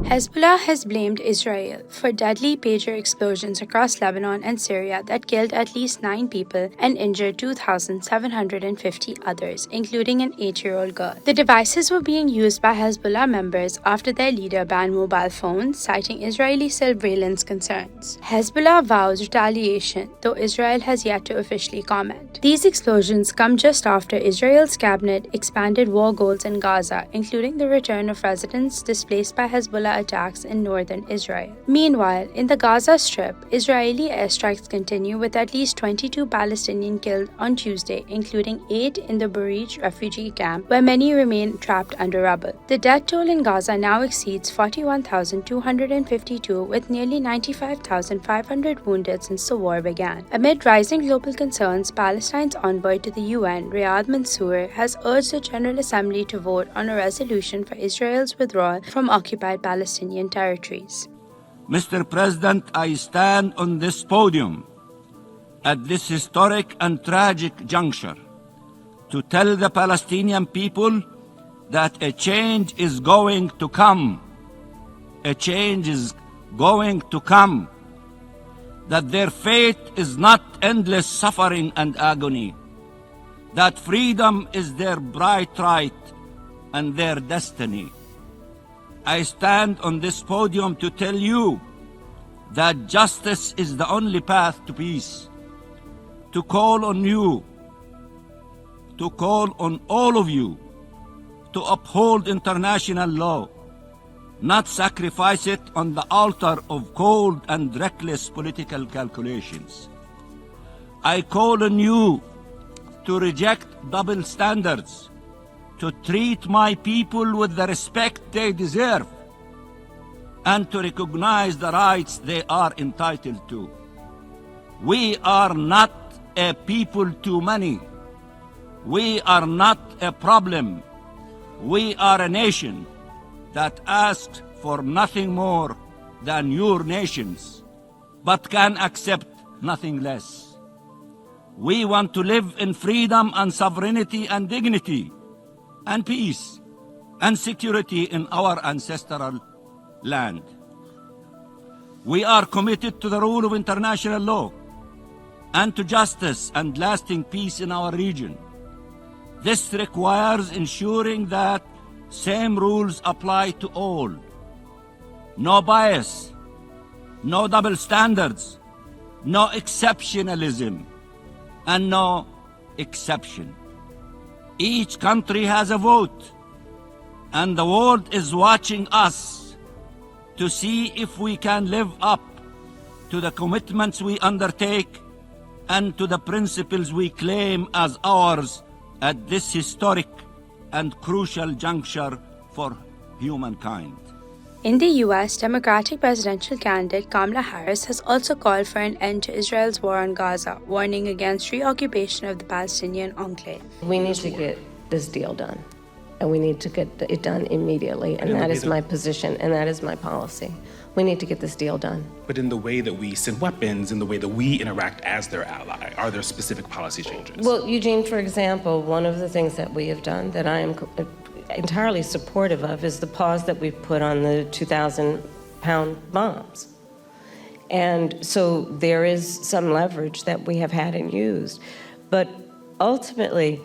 Hezbollah has blamed Israel for deadly pager explosions across Lebanon and Syria that killed at least 9 people and injured 2,750 others, including an 8-year-old girl. The devices were being used by Hezbollah members after their leader banned mobile phones, citing Israeli surveillance concerns. Hezbollah vows retaliation, though Israel has yet to officially comment. These explosions come just after Israel's cabinet expanded war goals in Gaza, including the return of residents displaced by Hezbollah attacks in northern Israel. Meanwhile, in the Gaza Strip, Israeli airstrikes continue with at least 22 Palestinians killed on Tuesday, including 8 in the Bureij refugee camp, where many remain trapped under rubble. The death toll in Gaza now exceeds 41,252, with nearly 95,500 wounded since the war began. Amid rising global concerns, Palestine's envoy to the UN, Riyad Mansour, has urged the General Assembly to vote on a resolution for Israel's withdrawal from occupied Palestinian territories. Mr. President, I stand on this podium at this historic and tragic juncture to tell the Palestinian people that a change is going to come. A change is going to come. That their fate is not endless suffering and agony. That freedom is their bright right and their destiny. I stand on this podium to tell you that justice is the only path to peace. To call on you, to call on all of you, to uphold international law, not sacrifice it on the altar of cold and reckless political calculations. I call on you to reject double standards, to treat my people with the respect they deserve, and to recognize the rights they are entitled to. We are not a people too many. We are not a problem. We are a nation that asks for nothing more than your nations, but can accept nothing less. We want to live in freedom and sovereignty and dignity, and peace and security in our ancestral land. We are committed to the rule of international law and to justice and lasting peace in our region. This requires ensuring that same rules apply to all. No bias, no double standards, no exceptionalism, and no exception. Each country has a vote, and the world is watching us to see if we can live up to the commitments we undertake and to the principles we claim as ours at this historic and crucial juncture for humankind. In the U.S., Democratic presidential candidate Kamala Harris has also called for an end to Israel's war on Gaza, warning against reoccupation of the Palestinian enclave. We need to get this deal done, and we need to get it done immediately, and that is my position, and that is my policy. We need to get this deal done. But in the way that we send weapons, in the way that we interact as their ally, are there specific policy changes? Well, Eugene, for example, one of the things that we have done that I am entirely supportive of is the pause that we've put on the 2,000-pound bombs. And so there is some leverage that we have had and used. But ultimately,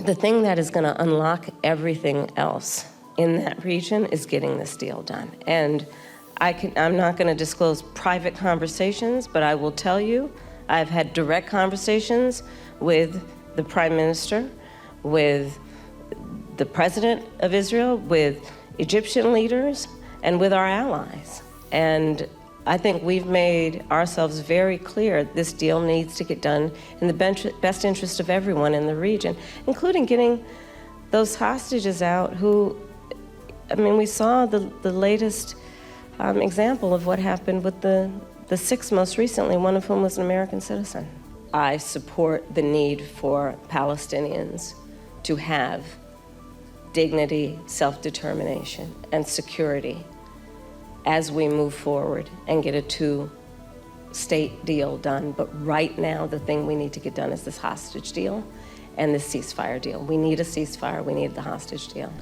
the thing that is going to unlock everything else in that region is getting this deal done. And I'm not going to disclose private conversations, but I will tell you, I've had direct conversations with the Prime Minister, with the President of Israel, with Egyptian leaders, and with our allies. And I think we've made ourselves very clear this deal needs to get done in the best interest of everyone in the region, including getting those hostages out who, I mean, we saw the latest example of what happened with the 6 most recently, one of whom was an American citizen. I support the need for Palestinians to have dignity, self-determination, and security as we move forward and get a 2-state deal done. But right now, the thing we need to get done is this hostage deal and this ceasefire deal. We need a ceasefire, we need the hostage deal.